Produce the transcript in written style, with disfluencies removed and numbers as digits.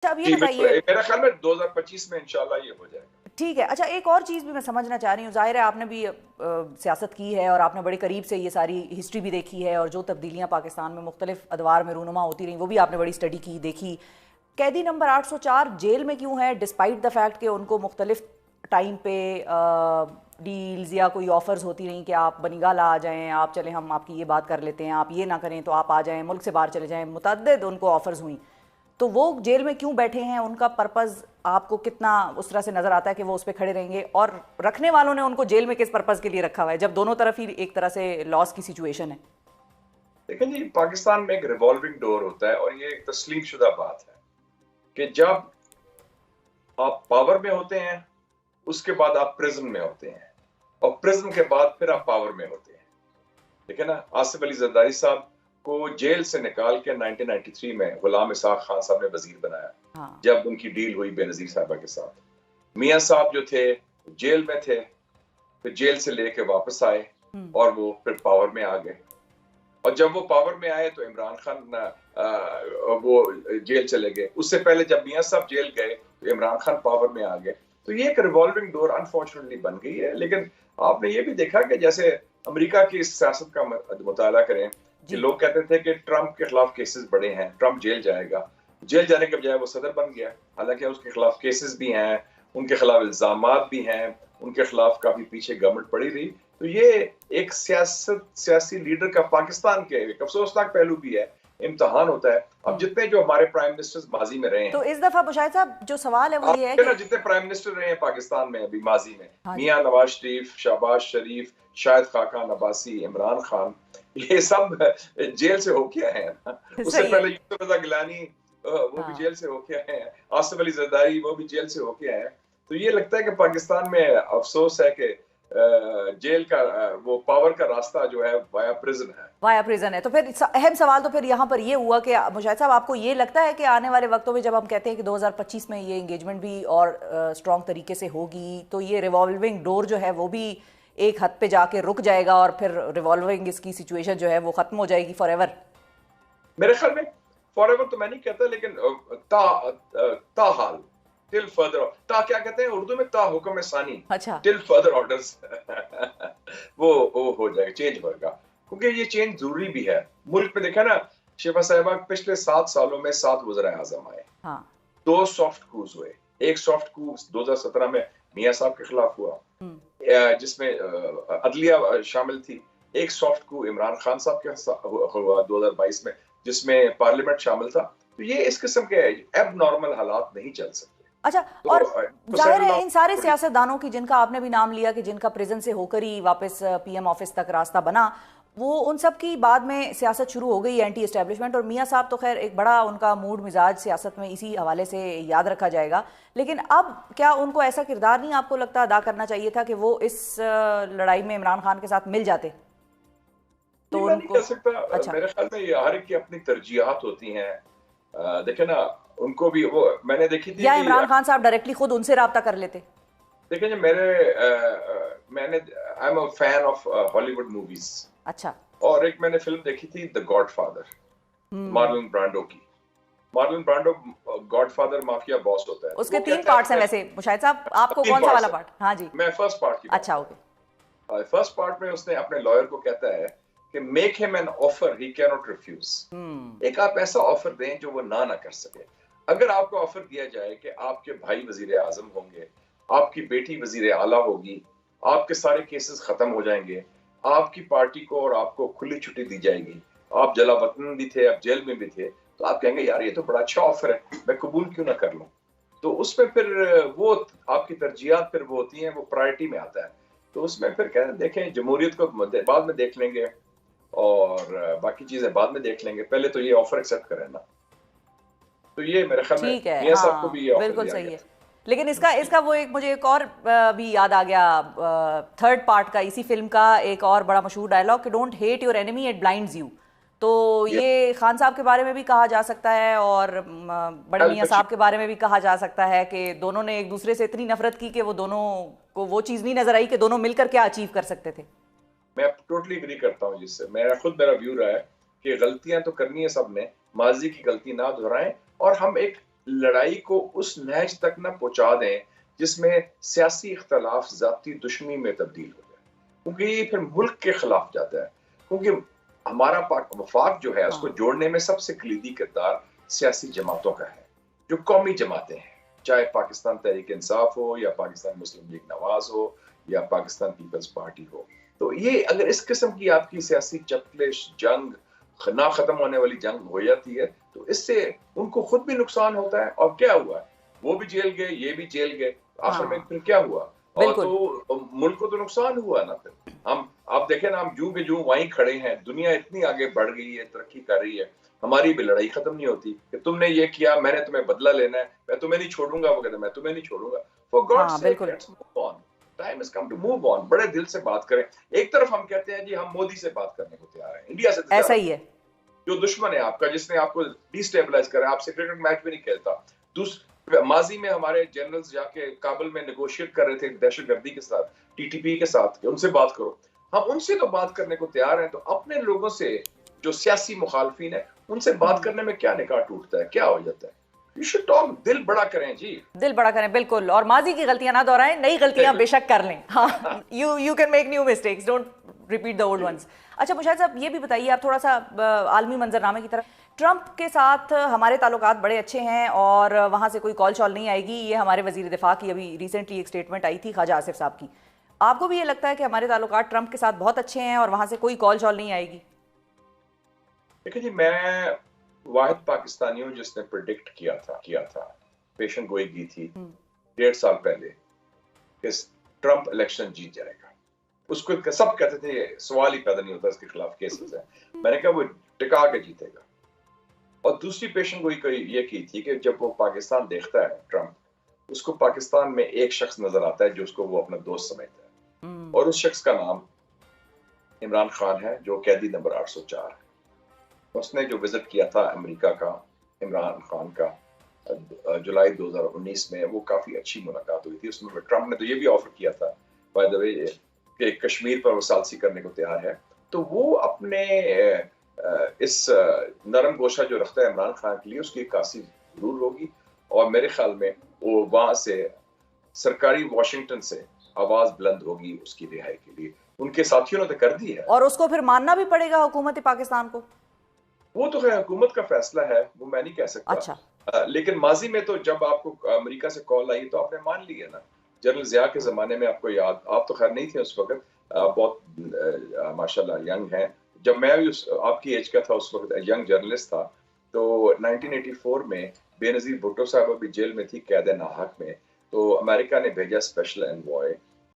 अच्छा, अब ये जी बिल्कुल, बताइए। मेरा ख्याल में 2025 में इंशाल्लाह ये हो जाएगा। ठीक है, अच्छा एक और चीज़ भी मैं समझना चाह रही हूँ। ज़ाहिर है आपने भी सियासत की है और आपने बड़े करीब से ये सारी हिस्ट्री भी देखी है, और जो तब्दीलियाँ पाकिस्तान में मुख्तलिफ अदवार में रूनुमा होती रहीं वो भी आपने बड़ी स्टडी की, देखी। कैदी नंबर 804 जेल में क्यों है, डिस्पाइट द फैक्ट कि उनको मुख्तलिफ टाइम पे डील्स या कोई ऑफर्स होती रहीं कि आप बनीगाला आ जाएँ, आप चलें हम आपकी ये बात कर लेते हैं, आप ये ना करें तो आप आ जाएँ, मुल्क से बाहर चले जाएँ, मुतअद्दिद उनको ऑफर्स हुई। तो वो जेल में क्यों बैठे हैं, उनका पर्पज़ आपको कितना उस तरह से नज़र आता है कि वो उस पर खड़े रहेंगे, और रखने वालों ने उनको जेल में किस पर्पज़ के लिए रखा हुआ है, जब दोनों तरफ ही एक तरह से लॉस की सिचुएशन है? लेकिन जी पाकिस्तान में एक रिवॉल्विंग डोर होता है, और ये एक तस्लीम शुदा बात है कि जब आप पावर में होते हैं, उसके बाद आप प्रिजन में होते हैं, और प्रिजन के बाद फिर आप पावर में होते हैं। ठीक है ना। आसिफ अली जरदारी साहब को जेल से निकाल के 1993 में गुलाम इसाक खान साहब ने वजीर बनाया, हाँ। जब उनकी डील हुई बेनजीर साहबा के साथ। मियां साहब जो थे जेल में थे, फिर जेल से लेके वापस आए, हम्म। और वो फिर पावर में आ गए। और जब वो पावर में आए तो इमरान खान वो जेल चले गए। उससे पहले जब मियां साहब जेल गए तो इमरान खान पावर में आ गए। तो ये एक रिवॉल्विंग डोर अनफॉर्चुनेटली बन गई है। लेकिन आपने ये भी देखा कि जैसे अमेरिका की सियासत का मुताला करें कि जी। लोग कहते थे कि ट्रंप के खिलाफ केसेस बड़े हैं, ट्रंप जेल जाएगा। जेल जाने के बजाय वो सदर बन गया। हालांकि उसके खिलाफ केसेस भी हैं, उनके खिलाफ इल्जामात भी हैं, उनके खिलाफ काफी पीछे गवर्नमेंट पड़ी रही। तो ये एक सियासी लीडर का पाकिस्तान के एक अफसोसनाक पहलू भी है, इम्तिहान होता है। अब हम्म। जितने जो हमारे प्राइम मिनिस्टर्स माजी में रहे तो हैं, इस दफ़ा मुशाहिद साहब जो सवाल है वो ये है आपके कि ना जितने प्राइम मिनिस्टर रहे हैं पाकिस्तान में अभी माजी में, हाँ जी। मियां नवाज शरीफ, शहबाज शरीफ, शाहिद खाकान अब्बासी, इमरान खान, ये सब जेल से होके आए हैं ना। उससे सही है। पहले यूसुफ रजा गिलानी वो भी हाँ। जेल से होके आए हैं, आसिफ अली जरदारी वो भी जेल से होके आए हैं। तो ये लगता है कि पाकिस्तान में अफसोस है कि जेल का वो पावर का रास्ता जो है वाया प्रिजन है। वाया प्रिजन है। तो फिर अहम सवाल तो फिर यहाँ पर ये हुआ कि मुशाहिद साहब आपको ये लगता है कि आने वाले वक्तों में जब हम कहते हैं कि 2025 में ये इंगेजमेंट भी और स्ट्रॉन्ग तरीके से होगी, तो ये रिवॉल्विंग डोर जो है वो भी एक हद पे जाके रुक जाएगा और फिर रिवॉल्विंग इसकी सिचुएशन जो है वो खत्म हो जाएगी फॉर एवर? मेरे ख्याल में फॉर एवर तो मैं नहीं कहता, लेकिन ताहाल, टिल फर्दर, ता क्या कहते हैं उर्दू में, ता हुक्म सानी, अच्छा। टिल फर्दर ऑर्डर्स वो हो जाएगा, चेंज होगा। क्योंकि ये चेंज जरूरी भी है। मुल्क में देखा ना शिफा साहिबा, पिछले 7 सालों में 7 वज़ीर आज़म आए, हाँ। 2 सॉफ्ट कूज हुए। एक सॉफ्ट कू 2017 में मियां साहब के खिलाफ हुआ, हम्म। जिसमें अदलिया शामिल थी। एक सॉफ्ट कू इमरान खान साहब के हुआ 2022 में, जिसमें पार्लियामेंट शामिल था। तो ये इस किस्म के अब नॉर्मल हालात नहीं चल सकते। अच्छा। तो और जाहिर है सेटल इन सारे डाउन। सियासतदानों की, जिनका आपने भी नाम लिया कि जिनका प्रिजन से होकर ही वापस पीएम ऑफिस तक रास्ता बना, वो उन सब की बाद में सियासत शुरू हो गई एंटी एस्टेब्लिशमेंट, और मियां साहब तो खैर एक बड़ा उनका मूड मिजाज सियासत में इसी हवाले से याद रखा जाएगा। लेकिन अब क्या उनको ऐसा किरदार नहीं आपको लगता अदा करना चाहिए था कि वो इस लड़ाई में इमरान खान के साथ मिल जाते तो नहीं, मैं नहीं उनको? कर सकता। अच्छा। मेरे ख्याल में ये हर एक की अपनी तरजीहात होती हैं। देखे ना, उनको भी वो मैंने देखी थी या कि इमरान खान साहब डायरेक्टली खुद उनसे रब्ता कर लेते? देखें जो मैंने I am a fan of Hollywood movies, अच्छा। और एक मैंने फिल्म देखी थी the Godfather, hmm. Marlon Brando की। Marlon Brando Godfather mafia boss होता है। तो उसके वो 3 कहता है पार्ट्स हैं वैसे मुशाहिद साहब, आपको 3 कौन सा वाला पार्ट्स है। पार्ट? हाँ जी। मैं फर्स्ट पार्ट की बात अच्छा, कर ओके। रहा हूँ। फर्स्ट पार्ट में उसने अपने लॉयर को कहता है कि make him an offer he can not refuse. Hmm. एक आप ऐसा ऑफर दें जो वो ना कर सके। अगर आपको ऑफर दिया जाए कि आपके भाई वजीर आजम होंगे, आपकी बेटी वजीर आला होगी, आपके सारे केसेस खत्म हो जाएंगे, आपकी पार्टी को और आपको खुली छुट्टी दी जाएगी, आप जला वतन भी थे, आप जेल में भी थे, तो आप कहेंगे यार ये तो बड़ा अच्छा ऑफर है, मैं कबूल क्यों ना कर लूं। तो उसमें फिर वो आपकी तरजीहात फिर वो होती हैं, वो प्रायोरिटी में आता है। तो उसमें फिर कहते देखें, जमहूरियत को बाद में देख लेंगे, और बाकी चीजें बाद में देख लेंगे, पहले तो ये ऑफर एक्सेप्ट करें ना। तो ये मेरे ख्याल में ठीक है, मियां साहब को भी हाँ ये ऑफर बिल्कुल दिया सही गया है। लेकिन इसका इसका वो एक मुझे एक और भी याद आ गया, थर्ड पार्ट का, इसी फिल्म का एक और बड़ा मशहूर डायलॉग कि don't hate your enemy it blinds you. तो था। ये खान साहब के बारे में भी कहा जा सकता है, और बड़े अल मियाँ पची साहब के बारे में भी कहा जा सकता है कि दोनों ने एक दूसरे से इतनी नफरत की कि वो दोनों को वो चीज़ नहीं नजर आई कि दोनों मिलकर क्या अचीव कर सकते थे। मैं टोटली एग्री करता हूँ जिससे। मेरा व्यू रहा है कि गलतियां तो करनी है सबने, माजी की गलती ना दोहराएं, और हम एक लड़ाई को उस नहज तक न पहुंचा दें जिसमें सियासी इख्तलाफ ज़ाती दुश्मनी में तब्दील हो जाए, क्योंकि ये फिर मुल्क के खिलाफ जाता है। क्योंकि हमारा वफाक जो है उसको जोड़ने में सबसे कलीदी किरदार सियासी जमातों का है, जो कौमी जमातें हैं, चाहे पाकिस्तान तहरीक इंसाफ हो या पाकिस्तान मुस्लिम लीग नवाज हो या पाकिस्तान पीपल्स पार्टी हो। तो ये अगर इस किस्म की आपकी सियासी चपलिश जंग ना खत्म होने वाली जंग हो जाती है तो इससे उनको खुद भी नुकसान होता है। और क्या हुआ, वो भी जेल गए, ये भी जेल गए, आखिर में फिर क्या हुआ? और तो मुल्क को तो नुकसान हुआ ना। फिर हम आप देखें ना, हम जू के जू वहीं खड़े हैं, दुनिया इतनी आगे बढ़ गई है, तरक्की कर रही है, हमारी भी लड़ाई खत्म नहीं होती कि तुमने ये किया, मैंने तुम्हें बदला लेना है, मैं तुम्हें नहीं छोड़ूंगा। वो कहते मैं तुम्हें नहीं छोड़ूंगा। For God's sake, let's move on, time has come to move on. बड़े दिल से बात करें। एक तरफ हम कहते हैं जी हम मोदी से बात करने को तैयार हैं, इंडिया से ऐसा ही है, जो दुश्मन है आपका, जिसने आपको डिस्टेबलाइज करा, आपसे क्रिकेट मैच भी नहीं खेलता। माजी में हमारे जनरल्स जाके काबुल में नेगोशिएट कर रहे थे दहशतगर्दी के साथ, टीटीपी के साथ, उनसे बात करो। हम उनसे तो बात करने को तैयार हैं, तो अपने लोगों से जो सियासी मुखालफिन है उनसे बात करने में क्या निकाह टूटता है, क्या हो जाता है? You should talk, दिल बड़ा करें जी, दिल बड़ा करें, बिल्कुल। और माजी की गलतियां ना दोहराएं, नई गलतियां बेशक कर लें। हाँ, you can make new mistakes, don't repeat the old ones. अच्छा मुशाहिद साहब, ये भी बताइए आप थोड़ा सा आलमी मंजरनामे की तरफ। ट्रंप के साथ हमारे ताल्लुकात बड़े अच्छे हैं और वहाँ से कोई कॉल शॉल नहीं आएगी, ये हमारे वजीर दिफा की अभी रिसेंटली एक स्टेटमेंट आई थी ख्वाजा आसिफ साहब की। आपको भी ये लगता है कि हमारे ताल्लुकात ट्रंप के साथ बहुत अच्छे हैं और वहाँ से कोई कॉल शॉल नहीं आएगी? देखिए जी, मैं वाहिद पाकिस्तानी हूँ जिसने प्रिडिक्ट किया था, पेशन गोई की थी 1.5 साल पहले कि ट्रंप इलेक्शन जीत जाएगा। उसको सब कहते थे सवाल ही पैदा नहीं होता, इसके खिलाफ केसेस है। मैंने कहा वो टिका के जीतेगा। और दूसरी पेशन गोई ये की थी कि जब वो पाकिस्तान देखता है ट्रंप, उसको पाकिस्तान में एक शख्स नजर आता है जो उसको वो अपना दोस्त समझता है, और उस शख्स का नाम इमरान खान है, जो कैदी नंबर 804 है। उसने जो विजिट किया था अमेरिका का, इमरान खान का जुलाई 2019 में, वो काफी अच्छी मुलाकात हुई थी। उसमें ट्रंप ने तो ये भी ऑफर किया था बाय द वे कि कश्मीर पर वो सालसी करने को तैयार है। तो वो अपने इस नरम गोशा जो रखता है इमरान खान के लिए, उसकी काशी जरूर होगी। और मेरे ख्याल में वो वहां से सरकारी वाशिंगटन से आवाज बुलंद होगी उसकी रिहाई के लिए। उनके साथियों ने तो कर दी है, और उसको फिर मानना भी पड़ेगा हुकूमत पाकिस्तान को। वो तो है, हुकूमत का फैसला है, वो मैं नहीं कह सकता। अच्छा। लेकिन माजी में तो जब आपको अमेरिका से कॉल आई तो आपने मान लिया ना। जनरल जिया के जमाने में आपको याद, आप तो खैर नहीं थे उस वक्त, बहुत माशाल्लाह यंग हैं। जब मैं भी आपकी एज का था उस वक्त, यंग जर्नलिस्ट था, तो 1984 में बेनजीर भुट्टो साहब अभी जेल में थी कैद नाहक में। तो अमेरिका ने भेजा स्पेशल एनवॉय